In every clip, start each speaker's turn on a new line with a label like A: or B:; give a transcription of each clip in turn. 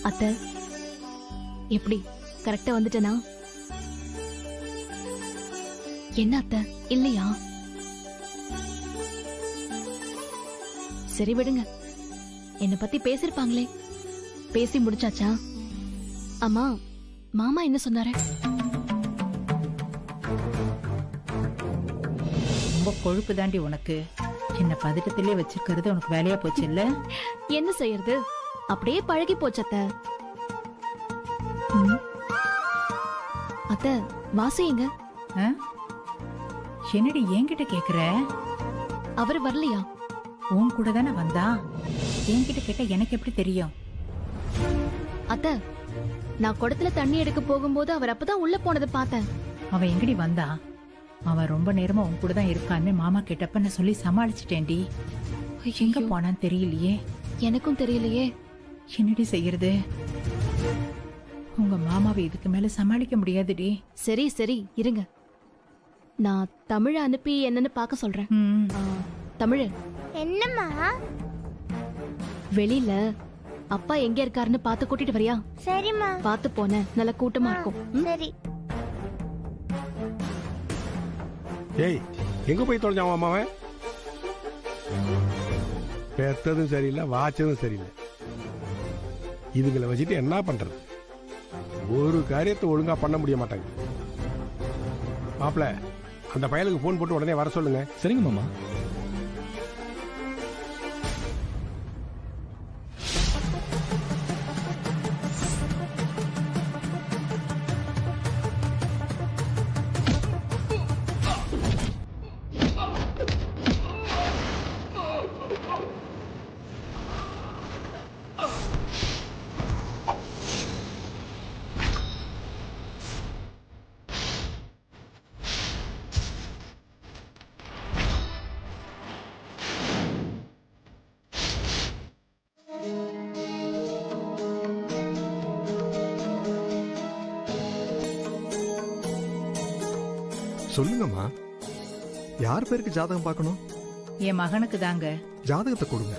A: அத்தை, எப்படி கரெக்டா வந்துட்டேனா? என்ன அத்தை, இல்லையா? சரி விடுங்க, என்ன பத்தி பேசிருப்பாங்களே. பேசி முடிச்சாச்சா? அம்மா, மாமா என்ன சொன்னாரு?
B: ரொம்ப கொழுப்பு தாண்டி உனக்கு. என்ன பதட்டத்திலே வச்சிருக்கிறது உனக்கு வேலையா போச்சு இல்ல?
A: என்ன செய்யறது, அப்படியே பழகி போச்சத்த. அத்த, வாசு எங்க?
B: என்னடி என்கிட்ட கேக்குற?
A: அவர் வரலையா?
B: உன் கூட தானே வந்தா. என்கிட்ட கேட்ட எனக்கு எப்படி தெரியும்?
A: அத்த, நான் குடத்துல தண்ணி எடுக்க போகும்போது அவர் அப்பதான் உள்ள போனதை பார்த்தேன்.
B: அவன் எங்கடி வந்தா? அவன் ரொம்ப நேரமா உன் கூட தான் இருக்கான்னு மாமா கேட்டப்ப நான் சொல்லி சமாளிச்சிட்டேன்டி. எங்க போனான்னு தெரியலையே.
A: எனக்கும் தெரியலையே.
B: என்னடி செய்யறது? உங்க மாமாவை இதுக்கு மேல சமாளிக்க முடியாதுடி.
A: சரி சரி இருங்க, நான் தமிழ அனுப்பி என்னன்னு பார்க்க சொல்றேன். தமிழ்,
C: என்னம்மா?
A: வெளியில அப்பா எங்க இருக்காருன்னு பார்த்து கூட்டிட்டு வரியா?
C: சரிம்மா.
A: பார்த்து போன, நல்ல கூட்டமா இருக்கும்.
C: சரி.
D: ஏய், எங்க போய் தொலைஞ்சான் அம்மாவன்? பெத்ததும் சரியில்லை, வாச்சதும் சரியில்லை. இதுகளை வச்சுட்டு என்ன பண்றது? ஒரு காரியத்தை ஒழுங்கா பண்ண முடிய மாட்டாங்க. மாப்பிள்ள, அந்த பயலுக்கு போன் போட்டு உடனே வர சொல்லுங்க.
E: சரிங்க மாமா.
F: சொல்லுங்கம்மா, யார் பேருக்கு ஜாதகம் பார்க்கணும்?
B: என் மகனுக்கு தாங்க.
F: ஜாதகத்தை கொடுங்க.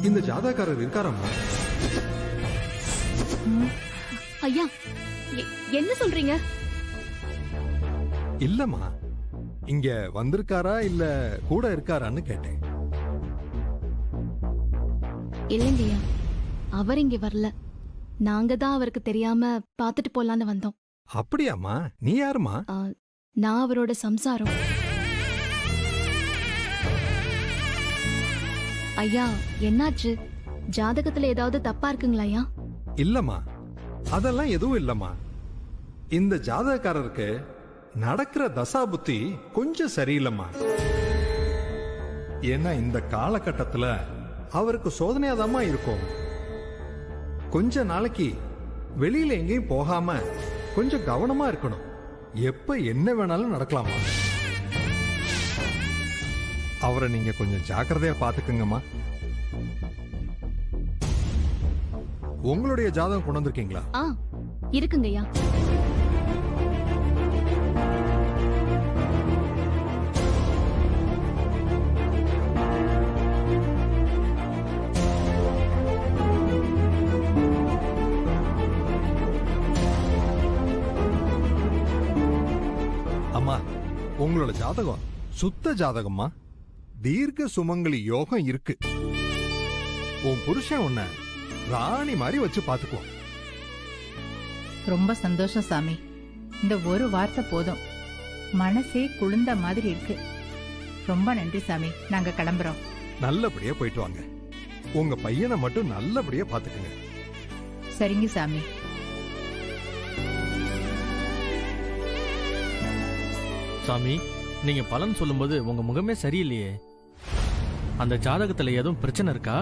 F: இந்த ஜாதகக்காரர் இருக்காரம்மா?
A: ஐயா, என்ன சொல்றீங்க?
F: இல்லம்மா, இங்க வந்திருக்காரா இல்ல கூட இருக்காரான்னு கேட்டேன்.
A: இல்லைங்கய்யா, அவர் இங்க வரல. நாங்க தான் அவருக்கு தெரியாம பாத்துட்டு போலான்னு வந்தோம்.
F: அப்படியாம்மா? நீ யாருமா?
A: நான் அவரோட சம்சாரம். ஐயா, என்னாச்சு? ஜாதகத்துல ஏதாவது தப்பா இருக்குங்களா ஐயா?
F: இல்லம்மா, அதெல்லாம் எதுவும் இல்லம்மா. இந்த ஜாதகக்காரருக்கு நடக்கிற தசா புத்தி கொஞ்சம் சரியில்லைம்மா. ஏன்னா இந்த காலகட்டத்துல அவருக்கு சோதனையாதாம்மா இருக்கும். கொஞ்ச நாளைக்கு வெளியில எங்கேயும் போகாம கொஞ்சம் கவனமா இருக்கணும். எப்ப என்ன வேணாலும் நடக்கலாமா. அவரை நீங்க கொஞ்சம் ஜாக்கிரதையா பாத்துக்குங்கம்மா. உங்களுடைய ஜாதகம் கொண்டு வந்திருக்கீங்களா?
A: இருக்குங்கய்யா.
F: அம்மா, உங்களோட ஜாதகம் சுத்த ஜாதகம்மா. தீர்க்க சுமங்கலி யோகம் இருக்கு. உன் புருஷன் உன்னை ராணி மாதிரி வச்சு பாத்துக்குவோம்.
B: ரொம்ப சந்தோஷம் சாமி. இந்த ஒரு வார்த்தை போதும், மனசே குளிர்ந்த மாதிரி இருக்கு. ரொம்ப நன்றி சாமி. நாங்க கிளம்புறோம்.
F: நல்லபடியா போயிட்டு வாங்க. உங்க பையனை மட்டும் நல்லபடியா பாத்துக்குங்க.
B: சரிங்க சாமி.
E: சாமி, நீங்க பலன் சொல்லும்போது உங்க முகமே சரியில்லையே. அந்த ஜாதகத்துல எதுவும் பிரச்சனை இருக்கா?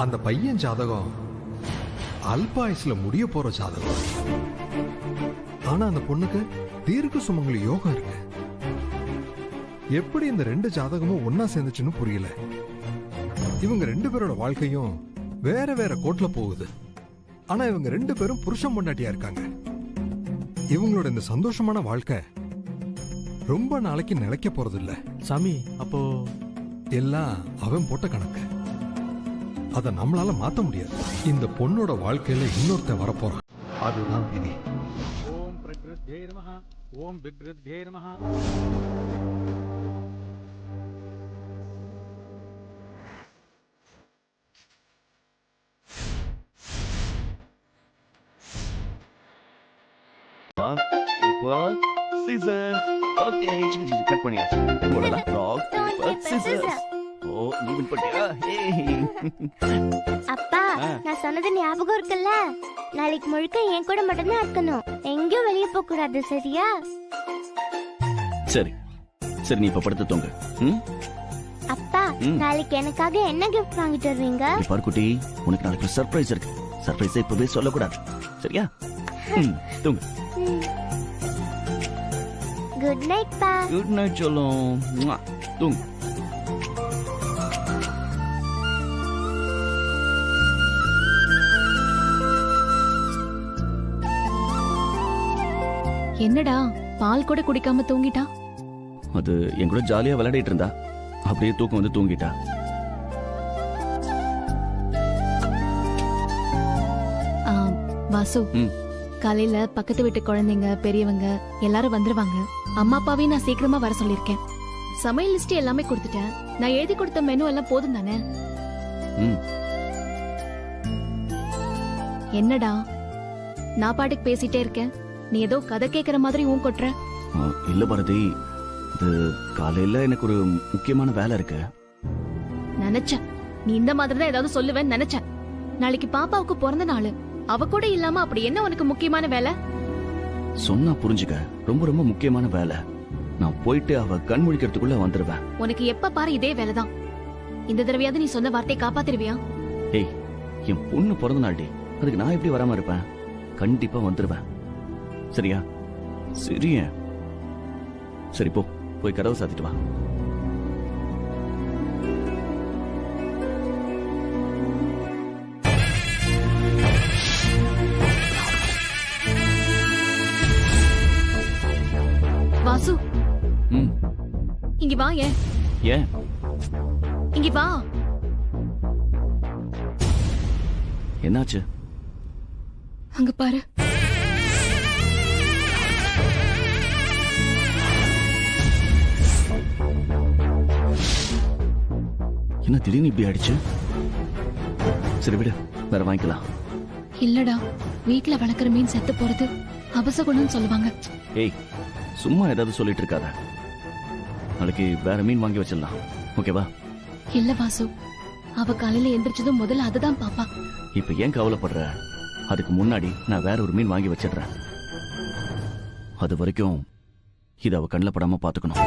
F: அந்த பையன் ஜாதகம் அல்பாயுஸ்ல முடிய போற ஜாதகம். ஆனா அந்த பொண்ணுக்கு தீர்க்க சுமங்கலி யோகம் இருக்கு. எப்படி இந்த ரெண்டு ஜாதகமும் ஒன்னா சேர்ந்துச்சுன்னு புரியல. இவங்க 2 பேரோட வாழ்க்கையும் வேற வேற கோட்ல போகுது. ஆனா இவங்க 2 பேரும் புருஷன் பொண்டாட்டியா இருக்காங்க. இவங்களோட இந்த சந்தோஷமான வாழ்க்கை ரொம்ப நாளைக்கு நிலைக்க போறது இல்ல.
E: சாமி அப்போ
F: எல்லாம் அவன் போட்ட கணக்கு. அத நம்மளால மாத்த முடியாது. இந்த பொண்ணோட வாழ்க்கையில இன்னொருத்தன் வரப்போறான். அதுதான் விதி.
C: ஓம் பிரகிருத்யே நமஹ. ஓம் விக்ருத்யே நமஹ.
G: Scissors. Okay, கட் பண்ணியாச்சு. போடலாம். Rock, paper, scissors. ஓ, நீ வின் பண்ணியா?
H: அப்பா, நான் சொன்னது ஞாபகம் இருக்குல்ல? நாளைக்கு முழுக்க என் கூட மட்டும்தான் இருக்கணும். எங்கேயும் வெளியே போக கூடாது, சரியா?
G: சரி சரி, நீ இப்ப படுத்து தூங்கு.
H: அப்பா, நாளைக்கு எனக்காக என்ன கிஃப்ட் வாங்கிட்டு வருவீங்க?
G: பாரு குட்டி, உனக்கு நாளைக்கு ஒரு சர்ப்ரைஸ் இருக்கு. சர்ப்ரைஸை இப்பவே சொல்லக்கூடாது, சரியா? தூங்கு.
H: குட் நைட் பா.
G: குட் நைட் சொல்லும். தூங்கு.
A: என்னடா பால் கூட குடிக்காம தூங்கிட்டா?
G: அது என் கூட ஜாலியா விளையாடிட்டு இருந்தா, அப்படியே தூக்கம் வந்து தூங்கிட்டா.
A: வாசு, காலையில பக்கத்து வீட்டு குழந்தைங்க பெரியவங்க எல்லாரும் வந்துருவாங்க. அம்மா அப்பாவையும் நான் சீக்கிரமா வர சொல்லிருக்கேன். சமையல் லிஸ்ட் எல்லாமே கொடுத்துட்டேன். நான் எழுதி கொடுத்த மெனு எல்லாம் போதும் தானே? என்னடா நான் பாட்டுக்கு பேசிட்டே இருக்கேன், நீ ஏதோ கதை கேக்குற மாதிரி ஊன் கொட்டுற.
G: இல்ல பாரதி, இது காலையில எனக்கு ஒரு முக்கியமான வேலை இருக்கு.
A: நினைச்சேன் நீ இந்த மாதிரி தான் ஏதாவது சொல்லுவேன்னு நினைச்சேன். நாளைக்கு பாப்பாவுக்கு பிறந்த நாள், அவ கூட இல்லாம அப்படி என்ன உனக்கு முக்கியமான வேலை?
G: சொன்னா புரிஞ்சுக்க, ரொம்ப ரொம்ப முக்கியமான வேலை. நான் போயிட்டு அவ கண் முழிக்கிறதுக்குள்ள வந்துருவேன்.
A: உனக்கு எப்ப பாரு இதே வேலைதான். இந்த தடவையாவது நீ சொன்ன வார்த்தையை காப்பாத்திருவியா?
G: ஏய், என் பொண்ணு பிறந்த நாள்டி, அதுக்கு நான் எப்படி வராம இருப்பேன்? கண்டிப்பா வந்துருவேன், சரியா? சரியா? சரி போ, போய் கதவை சாத்திட்டு வா.
A: வாசு, இங்க வா.
G: ஏன்?
A: இங்க வா.
G: என்னாச்சு?
A: அங்க பாரு.
G: என்ன திடீர்னு இப்படி ஆயிடுச்சு? சரி விடு, வேற வாங்கிக்கலாம்.
A: இல்லடா, வீட்ல வளர்க்குற மீன் செத்து போறது அபசகுணம்னு சொல்லுவாங்க.
G: ஏய், சும்மா ஏதாவது சொல்லிட்டு இருக்காத. நாளைக்கு வேற மீன் வாங்கி வச்சிடலாம், ஓகேவா?
A: இல்ல வாசு, அவ காலையில எந்திரிச்சதும் முதல்ல அதுதான் பாப்பா.
G: இப்ப ஏன் கவலைப்படுற? அதுக்கு முன்னாடி நான் வேற ஒரு மீன் வாங்கி வச்சிடுறேன். அது வரைக்கும் இத அவ கண்ணில் படாம பாத்துக்கணும்.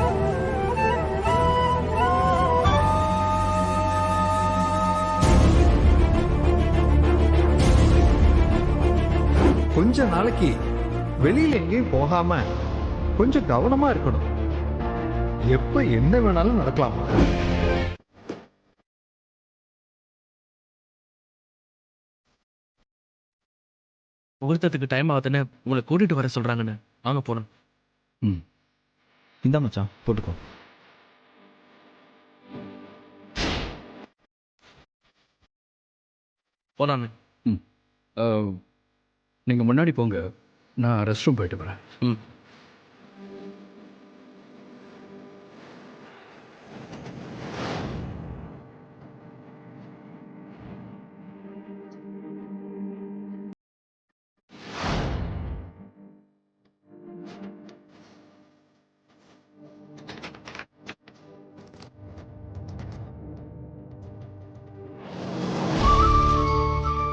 F: கொஞ்ச நாளைக்கு வெளியில எங்கேயும் போகாம கொஞ்சம் கவனமா இருக்கணும். எப்ப என்ன வேணாலும் நடக்கலாமா?
E: முகூர்த்தத்துக்கு டைம் ஆகுதுன்னு உங்களை கூட்டிட்டு வர சொல்றாங்கன்னு வாங்க போறோம்.
I: இந்தா மச்சான், போட்டுக்கோ.
E: போலான்னு.
I: நீங்க முன்னாடி போங்க, நான் ரெஸ்ட் ரூம் போயிட்டு வரேன்.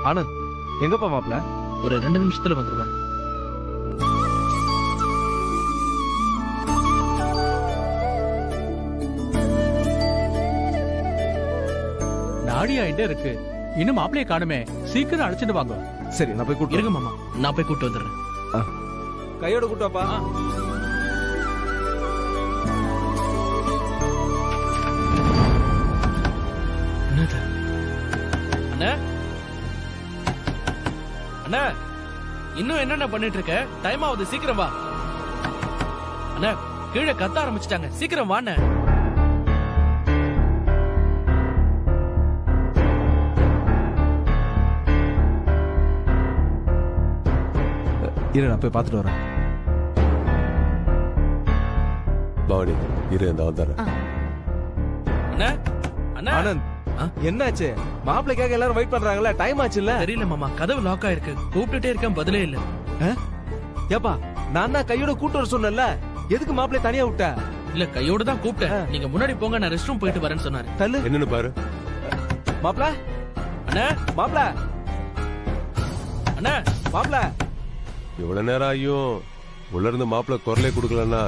E: ஆனந்த்,
I: எங்கப்பா மாப்ள?
E: ஒரு 2 நிமிஷத்துல வந்துருவேன்.
C: நாடி ஆயிட்டே இருக்கு, இன்னும் மாப்பிளைய காணுமே. சீக்கிரம் அழைச்சிட்டு வாங்க.
I: சரி, நான் போய் கூட்டு
E: இருங்க மாமா, நான் போய் கூட்டு வந்துடுறேன்.
I: கையோட கூட்டாப்பா.
E: என்னது?
J: அண்ணா அண்ணா இன்னும் என்னென்ன பண்ணிட்டு இருக்க? டைம் ஆகுது, சீக்கிரம் வா. அண்ணா கீழே கத்த ஆரம்பிச்சிட்டாங்க, சீக்கிரம் வாண்ண.
I: இரு, நான் போய் பார்த்துட்டு வரேன்.
K: பவானி இரு, இந்த வந்துடுறேன்.
J: அண்ணா அண்ணா
I: ஆனந்த், என்னாச்சு? மாப்பிள்ளைக்காக எல்லாரும் வெயிட் பண்றாங்கல்ல, டைம் ஆச்சுல்ல?
J: தெரியல மாமா, கதவு லாக் ஆயிருக்கு. கூப்பிட்டுட்டே இருக்கேன், பதிலே இல்ல.
I: ஏப்பா, நான் தான் கையோட கூட்டு வர சொன்னேன்ல, எதுக்கு மாப்பிள்ளை தனியா விட்ட?
J: இல்ல, கையோட தான் கூப்பிட்டேன். நீங்க முன்னாடி போங்க, நான் ரெஸ்ட் ரூம் போயிட்டு வரேன்னு சொன்னாரு.
I: தள்ளு.
K: என்னன்னு பாரு.
I: மாப்பிள்ள,
J: அண்ணா
I: மாப்பிள்ள,
J: அண்ணா
I: மாப்பிள்ள.
K: இவ்வளவு நேரம் ஆகியும் உள்ள இருந்து மாப்பிள்ள குரலே கொடுக்கலன்னா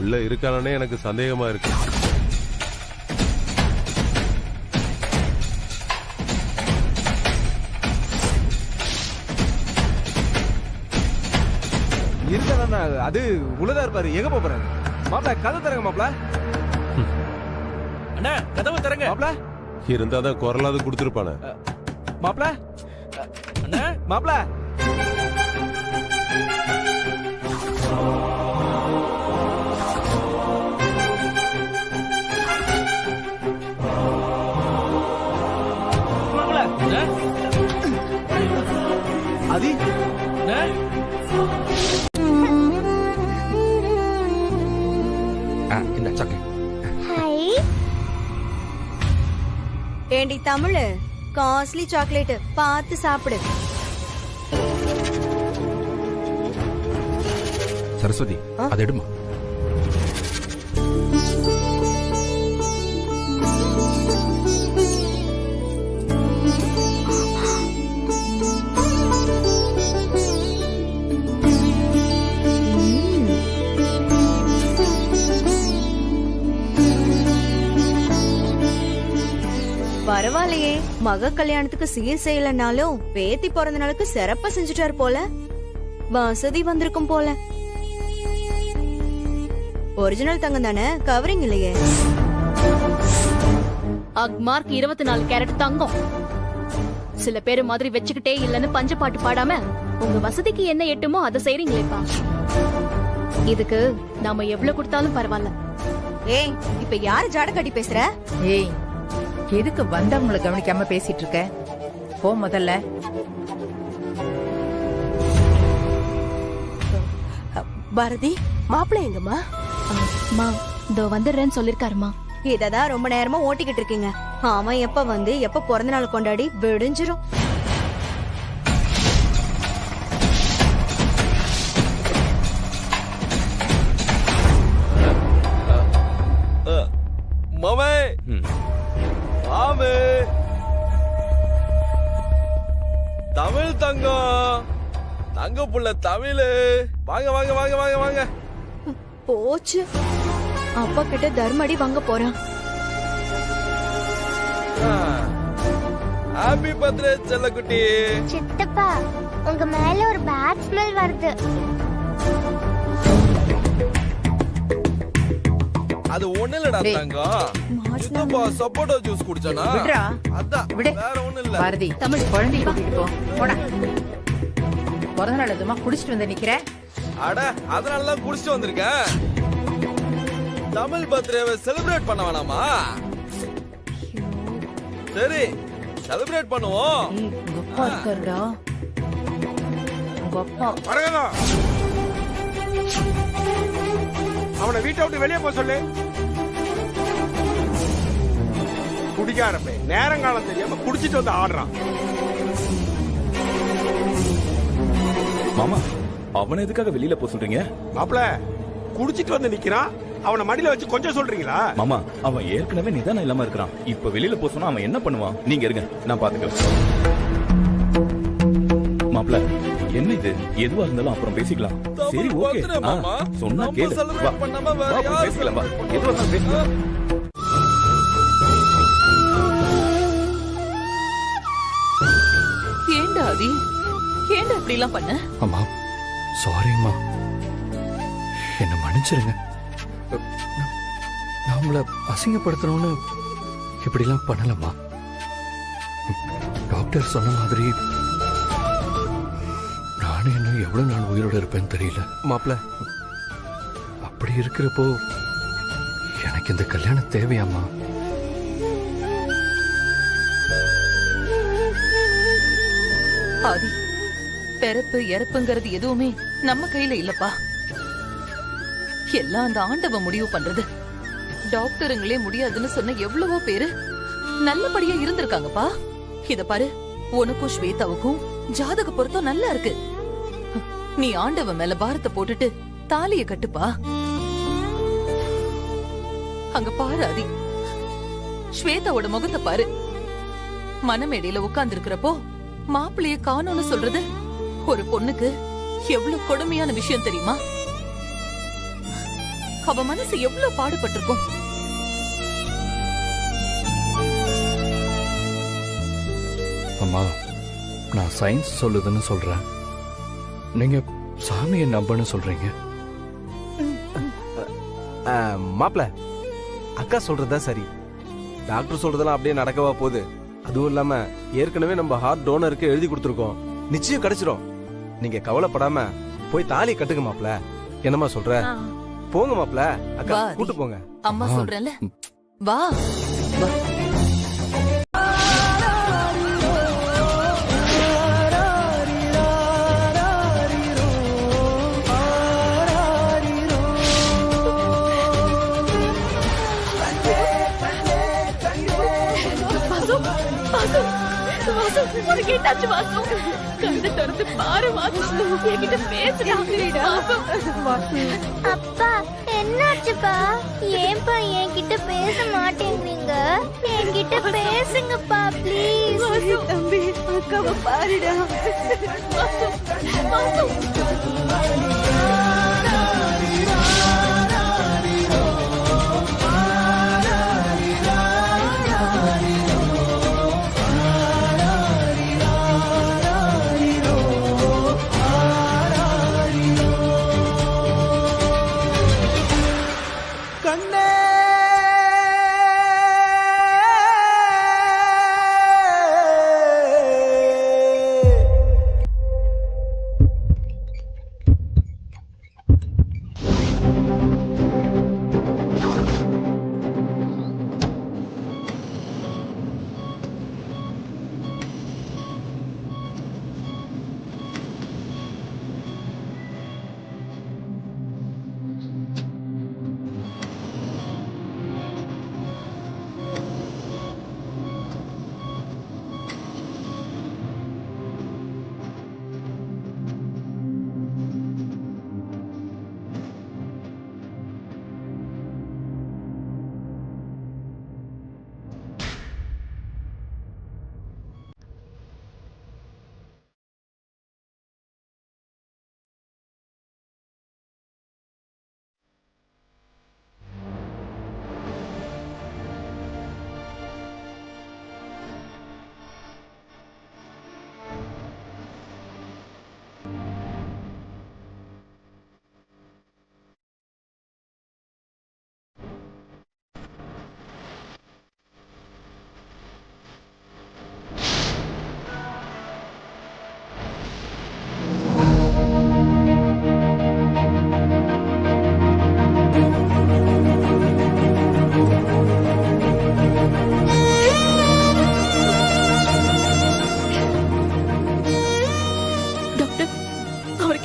K: உள்ள இருக்கானே எனக்கு சந்தேகமா இருக்கு.
I: இருக்கா? அது உள்ளதா இருப்பாரு. எங்க போறாரு? மாப்பிள்ள, கதை தரங்க மாப்பிள்ள.
J: அண்ணா கதவு தரங்க.
K: மாப்பிள்ள இருந்தாதான் குரலாவது கொடுத்துருப்பானே.
I: மாப்பிள்ள,
J: அண்ணா
I: மாப்பிள்ள. அதி
L: இந்த சக்கை.
M: ஏண்டி தமிழ், காஸ்ட்லி சாக்லேட் பார்த்து சாப்பிடு.
L: சரஸ்வதி, அதை எடுமா.
M: பரவாயில்லையே, மக கல்யாணத்துக்கு சீர் செய்யலனாலும் பேத்தி பிறந்த நாளுக்கு சிறப்பா செஞ்சுட்டாரு போல. வசதி வந்திருக்கும் போல. ஒரிஜினல் தங்கம் தானே, கவரிங் இல்லையே.
A: அக்மார்க் 24 கேரட் தங்கம். சில பேரு மாதிரி வச்சுக்கிட்டே இல்லன்னு பஞ்ச பாட்டு பாடாம உங்க வசதிக்கு என்ன எட்டுமோ அதை செய்றீங்களேப்பா. இதுக்கு நாம எவ்வளவு கொடுத்தாலும் பரவாயில்ல.
M: ஏய், இப்ப யாரு ஜாட கட்டி பேசுற?
B: ஏய், எதுக்கு வந்தவங்களை கவனிக்காம பேசிட்டு இருக்க? போ முதல்ல.
M: பாரதி, மாப்பிள்ளை எங்கம்மா?
A: அம்மா இதோ வந்துடுறேன்னு சொல்லிருக்காருமா.
M: இததான் ரொம்ப நேரமா ஓட்டிக்கிட்டு இருக்கீங்க. அவன் எப்ப வந்து எப்ப பிறந்த நாள் கொண்டாடி விடிஞ்சிரும்.
I: மாமே, மாமே, தமிழ் தங்கம், தங்க புள்ள தமிழ், வாங்க வாங்க வாங்க வாங்க வாங்க.
M: போச்சு, அப்பா கிட்ட தர்மடி வாங்க போறான்.
I: ஹாப்பி பர்த்டே செல்லக்குட்டி.
H: சித்தப்பா, உங்க மேல ஒரு பேட் ஸ்மெல் வருது.
I: அது ஒண்ணு இல்லடா தங்கம், சித்தப்பா சப்போட்டா ஜூஸ் குடிச்சானா?
B: விடுடா,
I: அதான்,
B: விடு.
I: வேற ஒண்ணு இல்ல.
B: பாரதி, தமிழ் குழந்தை கூட்டிட்டு போ. போடா. பிறந்த நாள் எதுமா குடிச்சிட்டு வந்து நிக்கிற?
I: அட, அதனாலதான் குடிச்சிட்டு வந்திருக்கேன். தமிழ் பர்த்டேவை செலிப்ரேட் பண்ண வேணாமா? சரி, செலிப்ரேட் பண்ணுவோம்.
B: உங்க அப்பா இருக்காருடா. உங்க அப்பா
D: வரகதா, அவனை வீட்டை விட்டு வெளியே போக சொல்லு. குடிக்காரப்ப நேரங்காலம் தெரியாம குடிச்சிட்டு வந்து ஆடுறான்.
N: மாமா, அவனை எதுக்காக வெளியில போக சொல்றீங்க?
D: மாப்பிள குடிச்சிட்டு வந்து நிக்கிறான், அவனை மடியில வச்சு கொஞ்சம் சொல்றீங்களா?
N: மாமா, அவன் ஏற்கனவே நிதானம் இல்லாம இருக்கிறான். இப்ப வெளியில போக சொன்னா அவன் என்ன பண்ணுவான்? நீங்க இருங்க, நான் பாத்துக்கிறேன். மாப்பிள, என்ன இது? எதுவா இருந்தாலும் அப்புறம் பேசிக்கலாம். சரி, ஓகே. சொன்னா கேளு. வா, அப்புறம் பேசிக்கலாம். வா, எதுவா இருந்தாலும் பேசிக்கலாம்.
O: ஏண்டா அதி, ஏண்டா இப்படி எல்லாம் பண்ண?
I: அம்மா, சாரிம்மா, என்ன மன்னிச்சிருங்க. நான் உங்களை அசிங்கப்படுத்தணும்னு இப்படிலாம் பண்ணலம்மா.
P: டாக்டர் சொன்ன மாதிரி நானே இன்னும் எவ்வளவு நாள் உயிரோட இருப்பேன்னு தெரியல
Q: மாப்பிள்ள.
P: அப்படி இருக்கிறப்போ எனக்கு இந்த கல்யாணம் தேவையாமா?
O: ஆதி, பிறப்பு இறப்புங்கிறது எதுவுமே நம்ம கையில இல்லப்பா. எல்லாம் அந்த ஆண்டவன் முடிவு பண்றது. டாக்டருங்களே முடியாதுன்னு சொன்ன எவ்வளவோ பேரு நல்லபடியா இருந்திருக்காங்கப்பா. இத பாரு, உனக்கும் ஸ்வேதாவுக்கும் ஜாதக பொருத்தம் நல்லா இருக்கு. நீ ஆண்டவன் மேல பாரத்தை போட்டுட்டு தாலிய கட்டுப்பா. அங்க பாரு ஆதி, ஸ்வேதாவோட முகத்தை பாரு. மனமேடையில உட்கார்ந்து இருக்கிறப்போ மாப்பிள்ளைய காணோன்னு சொல்றது ஒரு பொண்ணுக்கு எவ்வளவு கொடுமையான விஷயம் தெரியுமா? அவ மனசு எவ்வளவு பாடுபட்டிருக்கும்.
P: அம்மா, நான் சயின்ஸ் சொல்லுதுன்னு சொல்றேன், நீங்க சாமியை நம்பன்னு சொல்றீங்க.
Q: மாப்பிள்ள, அக்கா சொல்றதுதான் சரி. டாக்டர் சொல்றதெல்லாம் அப்படியே நடக்கவா போகுது? அதுவும் இல்லாம ஏற்கனவே நம்ம ஹார்ட் டோனருக்கு எழுதி கொடுத்துருக்கோம். நிச்சயம் கிடைச்சிரும். நீங்க கவலைப்படாம போய் தாலி கட்டுங்க மாப்பிள்ள. என்னமா சொல்ற? போங்க மாப்பிள்ள. அக்கா கூட்டு போங்க.
O: அம்மா சொல்றேன்ல, வா வா.
H: அப்பா என்னாச்சுப்பா? ஏன்பா என்கிட்ட பேச மாட்டேங்கிறீங்க? என்கிட்ட பேசுங்கப்பா ப்ளீஸ்.
M: தம்பி, அக்காவை பாருடா.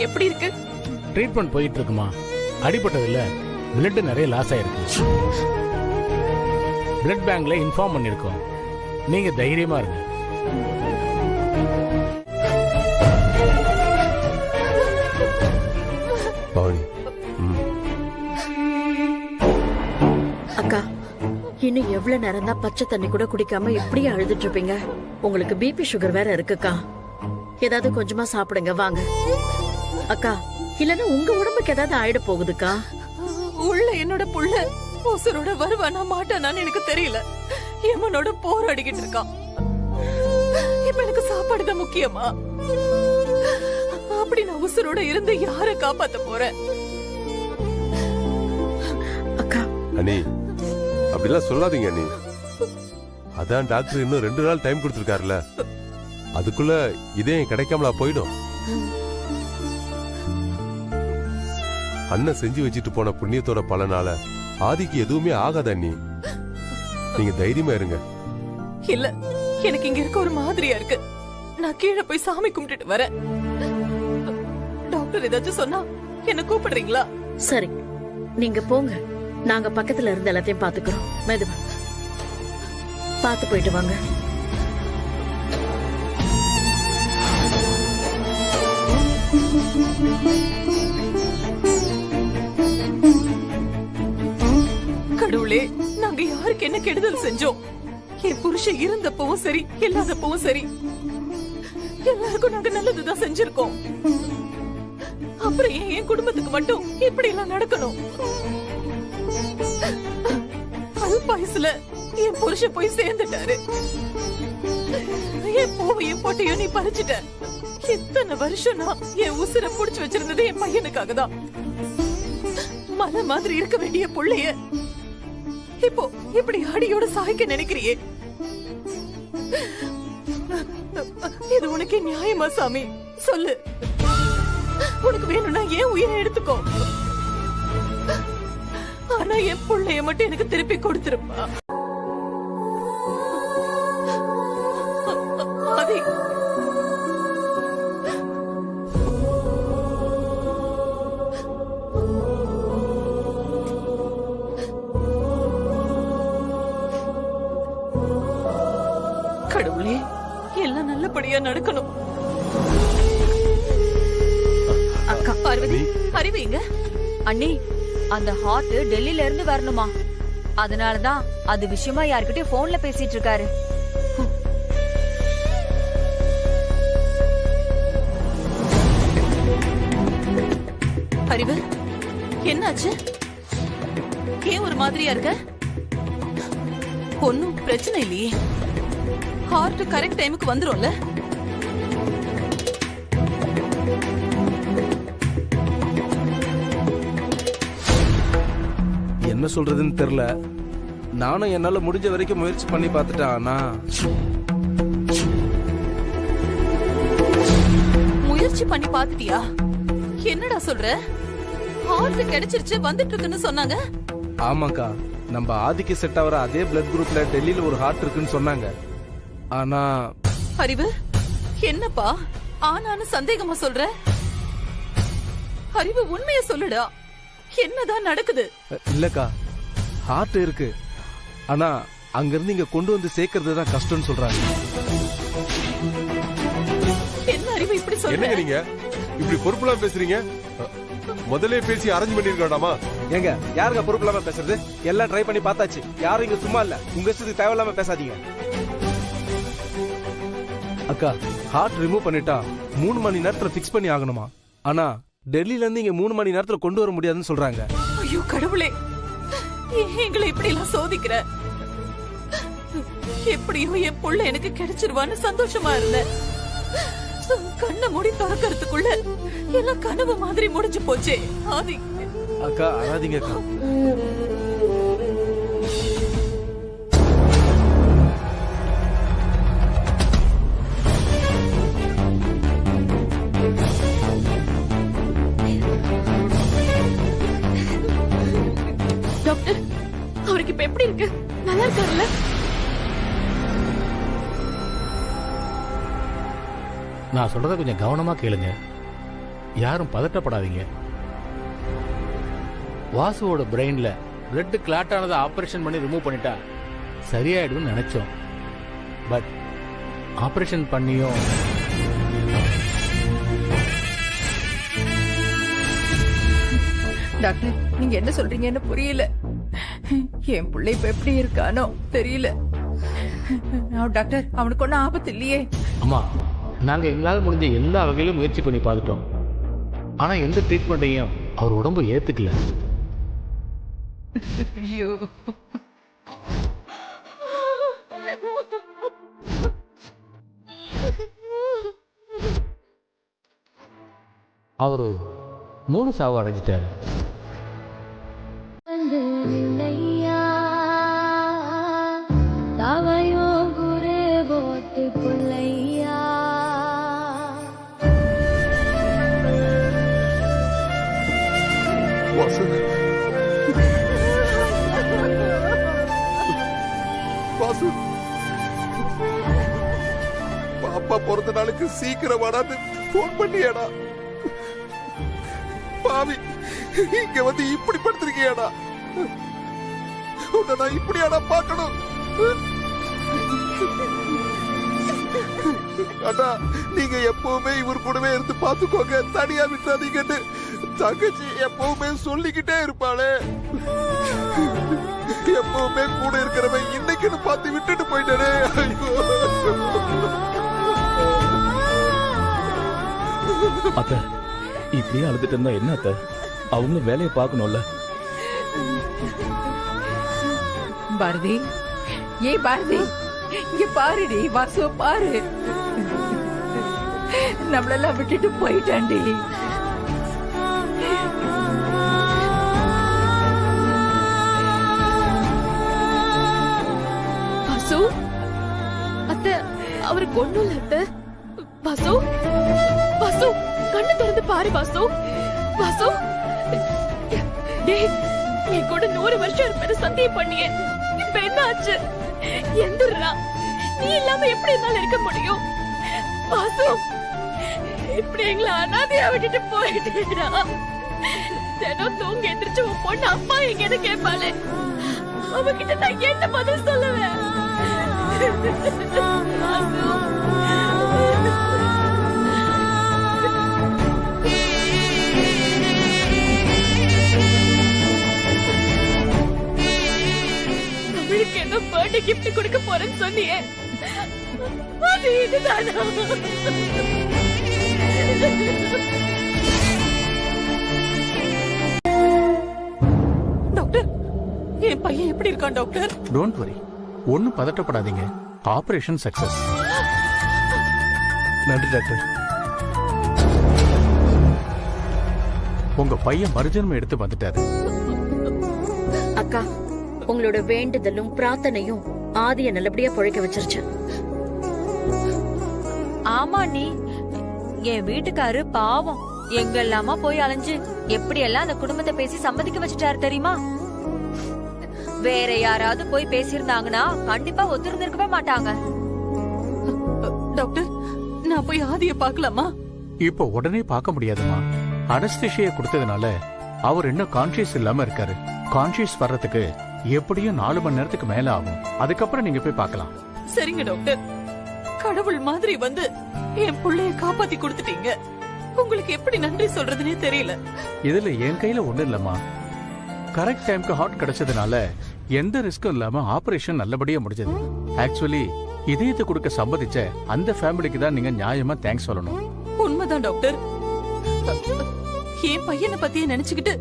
A: எப்படி இருக்கு?
R: ட்ரீட்மெண்ட் போயிட்டு இருக்குமா. அடிபட்டது இல்ல, பிளட் நிறைய லாஸ் ஆயிருக்கு. பிளட் பேங்க்ல இன்ஃபார்ம் பண்ணிருக்கோம். நீங்க தைரியமா இருங்க.
S: அக்கா, இன்னும் எவ்வளவு நேரம் தான் பச்சை தண்ணி கூட குடிக்காம இப்படியே அழுதுட்டு இருப்பீங்க? உங்களுக்கு பிபி சுகர் வேற இருக்குக்கா. ஏதாவது கொஞ்சமா சாப்பிடுங்க வாங்க. அக்கா, இல்லன்னா உங்க உடம்புக்கு ஏதாவது ஆயிட போகுதுக்கா.
O: உள்ள என்னோட புள்ள உசுரோட வருவானா மாட்டானான்னு எனக்கு தெரியல. எமனோட போராடிக்கிட்டு இருக்கான். இப்ப எனக்கு சாப்பாடு தான் முக்கியமா? அப்படி நான் உசுரோட இருந்து யாரை காப்பாத்த போறேன்?
K: அண்ணி, அப்படிலாம் சொல்லாதீங்க அண்ணி. அதான் டாக்டர் இன்னும் 2 நாள் டைம் கொடுத்துருக்காருல, அதுக்குள்ள இதயம் கிடைக்காமலா போயிடும். அண்ணன் செஞ்சு வச்சுட்டு போன புண்ணியத்தோட பலனால ஆதிக்கு எதுவுமே ஆகாத அண்ணி. நீங்க தைரியமா இருங்க.
O: இல்ல, எனக்கு இங்க இருக்க ஒரு மாதிரியா இருக்கு. நான் கீழே போய் சாமி கும்பிட்டுட்டு வரேன். டாக்டர் ஏதாச்சும் சொன்னா என்ன கூப்பிடுறீங்களா?
S: சரி, நீங்க போங்க. நாங்க பக்கத்துல இருந்து எல்லாத்தையும் பாத்துக்கிறோம். மெதுவா பாத்து போயிட்டு வாங்க.
O: கடவுளே, நாங்க யாருக்கு என்ன கெடுதல் செஞ்சோம்? என் புருஷன் இருந்தப்பவும் சரி, இல்லாதப்பவும் சரி, எல்லாருக்கும் நாங்க நல்லதுதான் செஞ்சிருக்கோம். அப்புறம் என் குடும்பத்துக்கு மட்டும் இப்படி எல்லாம் நடக்கணும்? அல்பாயுசுல என் புருஷன் போய் சேர்ந்துட்டாரு. என் பூவையும் போட்டையும் நீ பறிச்சுட்ட. எத்தனை வருஷம் நான் என் உசுரை புடிச்சு வச்சிருந்தது என் பையனுக்காக தான். மலை மாதிரி இருக்க வேண்டிய புள்ளைய இப்போ இப்படி அடியோட சாய்க்க நினைக்கிறியே? இது உனக்கு நியாயமா சாமி? சொல்லு. உனக்கு வேணும்னா ஏன் உயிரை எடுத்துக்கோ. ஆனா என் புள்ளைய மட்டும் எனக்கு திருப்பி கொடுத்துருப்பா. அதே கடவுளே, எல்லாம் நல்லபடியா நடக்கணும்.
M: அக்கா
O: பார்வதி, அறிவிங்க.
M: அண்ணி, அந்த ஹார்ட் டெல்லில இருந்து வரணுமா? அதனாலதான் அது விஷயமா யார்கிட்டயும் போன்ல பேசிட்டு இருக்காரு.
O: அறிவு, என்னாச்சு? ஏன் ஒரு மாதிரியா இருக்க? ஒன்னும் பிரச்சனை இல்லையே. ஹார்ட் கரெக்ட் டைமுக்கு வந்துரும்ல?
Q: என்ன சொல்றதுன்னு தெரியல. நானும் என்னால முடிஞ்ச வரைக்கும் முயற்சி பண்ணி பார்த்துட்டேன். ஆனா
O: முயற்சி பண்ணி பார்த்துட்டியா? என்னடா சொல்ற? ஹார்ட் கிடைச்சிருச்சு, வந்துட்டு இருக்குன்னு சொன்னாங்க.
Q: ஆமாக்கா, நம்ம ஆதிக்கு செட் ஆகிற அதே பிளட் குரூப்ல டெல்லியில ஒரு ஹார்ட் இருக்குன்னு சொன்னாங்க. ஆனா
O: அறிவு, என்னப்பா ஆனான்னு சந்தேகமா சொல்ற? அறிவு, உண்மையை சொல்லுடா. என்னதான் நடக்குது?
Q: இல்லக்கா, ஹார்ட் இருக்கு. ஆனா அங்க இருந்து இங்க கொண்டு வந்து சேர்க்கறது தான் கஷ்டம்னு சொல்றாங்க.
O: என்ன அறிவு இப்படி சொல்ற?
K: என்னங்க நீங்க இப்படி பொறுப்புலாம் பேசுறீங்க? முதல்ல பேசி அரேஞ்ச் பண்ணிருக்கோடாமா?
Q: ஏங்க, யாருங்க பொறுப்பு இல்லாம பேசுறது? எல்லாம் ட்ரை பண்ணி பார்த்தாச்சு. யாரும் இங்க சும்மா இல்ல. உங்க இஷ்டத்துக்கு தேவையில்லாம பேசாதீங்க. அக்கா, ஹார்ட் ரிமூவ் பண்ணிட்டா 3 மணி நேரத்துல பிக்ஸ் பண்ணி ஆகணுமா? ஆனா டெல்லில இருந்து இங்க 3 மணி நேரத்துல கொண்டு வர முடியாதுன்னு சொல்றாங்க.
O: ஐயோ கடவுளே, எங்களை இப்படி எல்லாம் சோதிக்கிற. எப்படியோ என் புள்ள எனக்கு கிடைச்சிருவான்னு சந்தோஷமா இருந்தேன். கண்ணை மூடி திறக்கிறதுக்குள்ள எல்லாம் கனவு மாதிரி முடிஞ்சு போச்சே. ஆதி
Q: அக்கா, அழாதீங்க அக்கா.
A: டாக்டர், அவருக்கு இப்ப எப்படி இருக்கு? நல்லா இருக்காருல்ல?
R: நான் சொல்றத கொஞ்சம் கவனமா கேளுங்க. யாரும் பதட்டப்படாதீங்க. வாசுவோட பிரெயின்ல பிளட் கிளாட் ஆனதை ஆபரேஷன் பண்ணி ரிமூவ் பண்ணிட்டா சரியாயிடும்னு நினைச்சோம். பட் ஆபரேஷன் பண்ணியும்
B: டாக்டர், நீங்க என்ன சொல்றீங்கன்னு புரியல. என் பிள்ளை இப்ப எப்படி இருக்கானோ தெரியல. டாக்டர், அவனுக்கு ஒன்னும் ஆபத்து இல்லையே?
R: அம்மா, நாங்க எங்களால் முடிஞ்ச எல்லா வகையிலும் முயற்சி பண்ணி பார்த்துட்டோம். ஆனா எந்த ட்ரீட்மெண்ட்டையும் அவர் உடம்பு ஏத்துக்கல.
B: ஐயோ,
R: அவரு 3 சாவு அடைஞ்சிட்டாரு.
H: தாவையோ
T: வாசு, பாப்பா பிறந்த நாளுக்கு சீக்கிரம் வாடான்னு போன் பண்ணியாடா. பாவி, இங்க வந்து இப்படி படுத்திருக்கியாடா. உன்னை நான் இப்படியாடா பார்க்கணும். அண்ணா, நீங்க எப்பவுமே இவர் கூடவே இருந்து பாத்துக்கோங்க, தனியா விட்டாதீங்கன்னு தங்கச்சி எப்பவுமே சொல்லிக்கிட்டே இருப்பாளே. எப்பவுமே கூட இருக்கிறவன் இன்னைக்குன்னு பார்த்து விட்டுட்டு போயிட்டானே.
N: அத்த, இப்படியே அழுதுட்டு இருந்தா என்ன அத்த? அவங்களும் வேலையை பார்க்கணும்ல.
B: பாரதி, ஏ பாரதி, இங்க பாருடி, வாசுவ பாரு. நம்மளெல்லாம் விட்டுட்டு போயிட்டாண்டி.
A: வாசு, அத்தை, அவருக்கு ஒண்ணும் இல்ல அத்தை. வாசு, வாசு, கண்ணு திறந்து பாரு வாசு. வாசு, டேய், நீ கூட 100 வருஷம் இருப்பேன்னு சந்தேகம் பண்ணியே. இப்ப என்ன ஆச்சு? எந்திரா, நீ இல்லாம எப்படி என்னால இருக்க முடியும்? வாசு, இப்படி எங்களை அனாதையா விட்டுட்டு போயிட்டேடா. தினம் தூங்க எந்திரிச்சு உன் பொண்ணு அப்பா எங்கன்னு கேட்பாளே, அவகிட்ட நான் என்ன பதில் சொல்லுவேன்? வாசு, தமிழுக்கு என்ன பர்த்டே கிஃப்ட் கொடுக்க போறேன்னு சொன்னியே, அது இதுதானா?
O: டாக்டர், என் பையன் எப்படி இருக்கான் டாக்டர்?
C: டோன்ட் வரி, ஒன்னும் பதட்டப்படாதீங்க. Operation success.
Q: நன்றி டாக்டர்.
C: உங்க பையன் மறுஜன்மம் எடுத்து வந்துட்டாரு.
S: அக்கா, உங்களோட வேண்டுதலும் பிரார்த்தனையும் ஆதிய நல்லபடியா பொழைக்க வச்சிருச்சு.
M: ஆமா, நீ என் வீட்டுக்காரு பாவம் எங்கெல்லாமா போய் அலைஞ்சு எப்படி எல்லாம் அந்த குடும்பத்தை பேசி சம்மதிக்க வச்சுட்டாரு தெரியுமா? வேற யாராவது போய் பேசியிருந்தாங்கன்னா கண்டிப்பா ஒத்துருந்திருக்கவே மாட்டாங்க.
O: டாக்டர், நான் போய் ஆதிய பார்க்கலாமா?
C: இப்போ உடனே பார்க்க முடியாதுமா. அனஸ்தீசியா கொடுத்ததுனால அவர் இன்னும் கான்சியஸ் இல்லாம இருக்காரு. கான்சியஸ் வர்றதுக்கு எப்படியும் 4 மணி நேரத்துக்கு மேல ஆகும். அதுக்கப்புறம் நீங்க போய் பார்க்கலாம்.
O: சரிங்க டாக்டர், கடவுள் மாதிரி வந்து என் புள்ளைய காப்பாத்தி கொடுத்துட்டீங்க. உங்களுக்கு எப்படி நன்றி சொல்றதுன்னே தெரியல.
C: இதுல என் கையில ஒண்ணு இல்லம்மா. கரெக்ட் டைம்க்கு ஹார்ட் கிடைச்சதுனால எந்த ரிஸ்க்கும் இல்லாம ஆபரேஷன் நல்லபடியா முடிஞ்சது. ஆக்சுவலி இதயத்தை கொடுக்க சம்மதிச்ச அந்த ஃபேமிலிக்கு தான் நீங்க நியாயமா தேங்க்ஸ் சொல்லணும்.
O: உண்மைதான் டாக்டர். என் பையனை பத்தியே நினைச்சுக்கிட்டு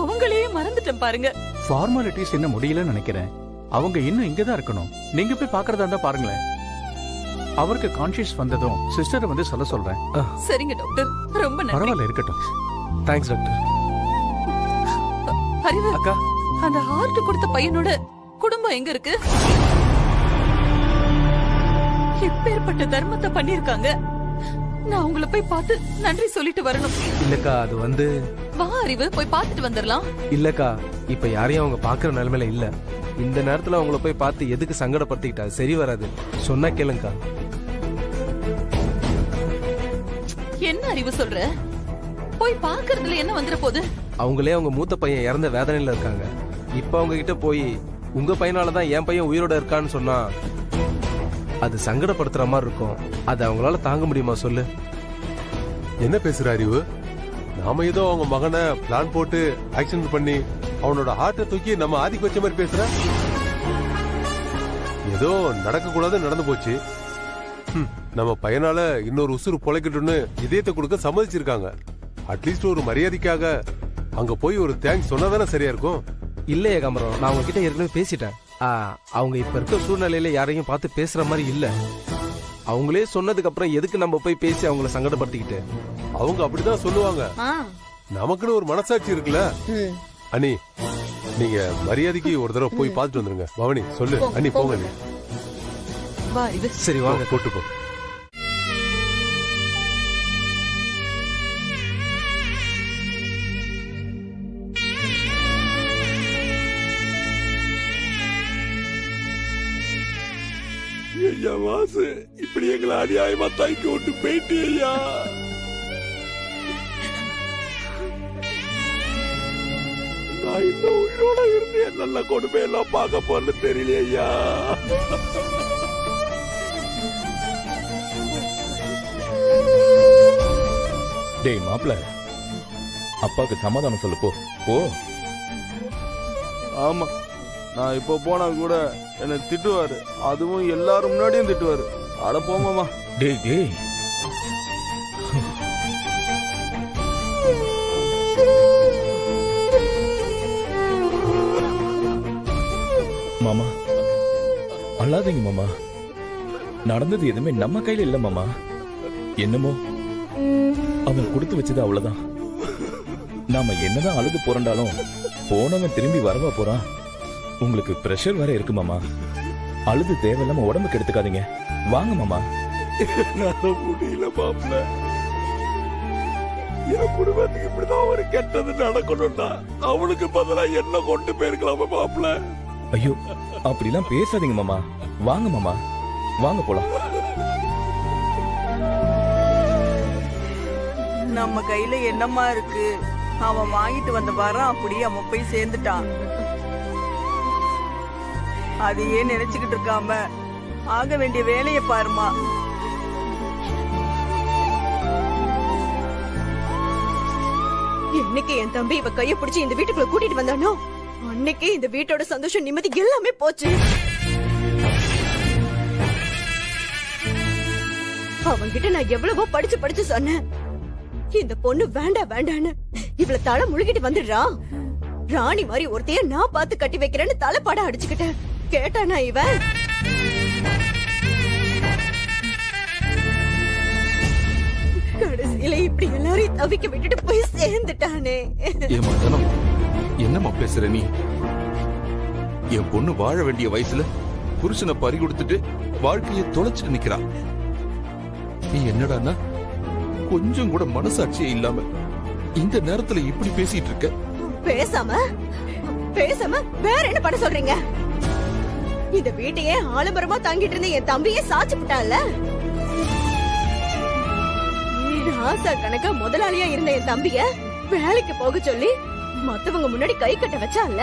O: அவங்களையே மறந்துட்டேன் பாருங்க.
C: ஃபார்மாலிட்டிஸ் என்ன முடியலன்னு நினைக்கிறேன். அவங்க இன்னும் இங்கதான் இருக்கணும். நீங்க போய் பாக்குறதா இருந்தா பாருங்களேன். அவருக்கு கான்சியஸ் வந்ததும் சிஸ்டர் வந்து சொல்ல சொல்றேன்.
O: சரிங்க டாக்டர், ரொம்ப நன்றி.
C: பரவாயில்ல, இருக்கட்டும்.
Q: Thanks doctor.
O: அறிவு அக்கா, அந்த ஹார்ட் கொடுத்த பையனோட குடும்பம் எங்க இருக்கு? எப்பேற்பட்ட தர்மத்தை பண்ணிருக்காங்க. நான் உங்களை போய் பார்த்து நன்றி சொல்லிட்டு வரணும்.
Q: இல்லக்கா, அது வந்து
O: வா அறிவு, போய் பார்த்துட்டு வந்துடலாம்.
Q: இல்லக்கா, இப்ப யாரையும் அவங்க பாக்குற நிலைமையில இல்ல. இந்த நேரத்துல அவங்கள போய் பார்த்து எதுக்கு சங்கடப்படுத்திக்கிட்டா? சரி வராது. சொன்னா கேளுங்கக்கா.
O: என்ன அறிவு சொல்ற? போய் பாக்குறதுல என்ன வந்துட போகுது?
Q: அவங்களே அவங்க மூத்த பையன் இறந்த வேதனையில இருக்காங்க. இப்ப அவங்க கிட்ட போய் உங்க பையனாலதான் என் பையன் உயிரோட இருக்கான்னு சொன்னா அது சங்கடப்படுத்துற மாதிரி இருக்கும். அது அவங்களால தாங்க முடியுமா சொல்லு?
K: என்ன பேசுற அறிவு? நாம ஏதோ அவங்க மகனை பிளான் போட்டு ஆக்சிடென்ட் பண்ணி அவனோட ஹார்ட்டை தூக்கி நம்ம ஆதிக்கு வச்ச மாதிரி பேசுற. ஏதோ நடக்க கூடாது நடந்து போச்சு. நம்ம பையனால இன்னொரு உசுறு பொழைக்கட்டும்னு இதயத்தை கொடுக்க சம்மதிச்சிருக்காங்க. அட்லீஸ்ட் ஒரு மரியாதைக்காக அங்க போய் ஒரு தேங்க்ஸ் சொன்னாதானே சரியா இருக்கும்.
Q: இல்லையே காமரம், நான் அவங்க கிட்ட ஏற்கனவே பேசிட்டேன். அவங்க இப்ப இருக்க சூழ்நிலையில யாரையும் பார்த்து பேசுற மாதிரி இல்ல. அவங்களே சொன்னதுக்கு அப்புறம் எதுக்கு நம்ம போய் பேசி அவங்கள சங்கடப்படுத்திக்கிட்டு?
K: அவங்க அப்படிதான் சொல்லுவாங்க. நமக்குன்னு ஒரு மனசாட்சி இருக்குல்ல. அண்ணி, நீங்க மரியாதைக்கு ஒரு தடவை போய் பார்த்துட்டு வந்துருங்க. பவனி சொல்லு. அண்ணி போங்க. நீ
O: வா அறிவு.
Q: சரி வாங்க,
K: கூட்டு போ.
T: ஐயா வாசு, இப்படி எங்களை அநியாயமா தாய்க்கு விட்டு போயிட்டு ஐயா. நான் இன்னும் உயிரோட இருந்து நல்ல கொடுமை எல்லாம் பார்க்க போறது தெரியலையா.
N: டேய் மாப்ள, அப்பாவுக்கு சமாதானம் சொல்லு போ. போ.
I: ஆமா, நான் இப்ப போனா கூட என்ன திட்டுவாரு, அதுவும் எல்லாரும் முன்னாடியும் திட்டுவாரு. அட போமாமா.
N: டேய் டேய், மாமா அழாதீங்க மாமா. நடந்தது எதுவுமே நம்ம கையில இல்ல மாமா. என்னமோ அவன் கொடுத்து வச்சது அவ்வளவுதான். நாம என்னதான் அழுது புரண்டாலும் போனவன் திரும்பி வரவா போறான். உங்களுக்கு பிரஷர் வேற இருக்கு மாமா. அழுது தேவையில்லாம உடம்புக்கு எடுத்துக்காதீங்க. வாங்க மாமா.
T: முடியல மாப்ள, என் குடும்பத்துக்கு இப்படிதான் ஒரு கெட்டது நடக்கணும்னா அவனுக்கு பதிலா என்ன கொண்டு போயிருக்கலாமா மாப்ள.
N: ஐயோ அப்படிலாம் பேசாதீங்க மாமா. வாங்க மாமா, வாங்க போலாம்.
U: நம்ம கையில என்னமா இருக்கு? அவன் வாங்கிட்டு வந்த வரம் அப்படி அவன் போய் சேர்ந்துட்டான். அதையே நினைச்சுக்கிட்டு இருக்காம ஆக வேண்டிய வேலையை பாருமா.
V: என்னைக்கு என் தம்பி இவ கைய பிடிச்சு இந்த வீட்டுக்குள்ள கூட்டிட்டு வந்தானோ அன்னைக்கு இந்த வீட்டோட சந்தோஷம் நிம்மதி எல்லாமே போச்சு. அவன்கிட்ட நான் எவ்வளவோ படிச்சு சொன்னேன், இந்த பொண்ணு வேண்டாம் வேண்டான்னு. இவள தலை முழுகிட்டு வந்துடுறா. ராணி மாதிரி ஒருத்தைய நான் பார்த்து கட்டி வைக்கிறேன்னு தலைப்பாட அடிச்சுக்கிட்டேன். கேட்டானா இவன்? கடைசியில இப்படி எல்லாரையும் தவிக்க விட்டுட்டு போய் சேர்ந்துட்டானே.
L: என்னம்மா பேசுற நீ? என் பொண்ணு வாழ வேண்டிய வயசுல புருஷனை பறி கொடுத்துட்டு வாழ்க்கையை தொலைச்சிட்டு நிக்கிறா. நீ என்னடான்னா கொஞ்சம் கூட மனசாட்சியே இல்லாம இந்த நேரத்துல இப்படி பேசிட்டு இருக்க.
V: பேசாம வேற என்ன பண்ண சொல்றீங்க? இந்த வீட்டையே ஆலமரமா தாங்கிட்டு இருந்த என் தம்பியே சாச்சு விட்டான்ல. ராசா கணக்கா முதலாளியா இருந்த என் தம்பிய வேலைக்கு போக சொல்லி மத்தவங்க முன்னாடி கை கட்ட வச்சான்ல.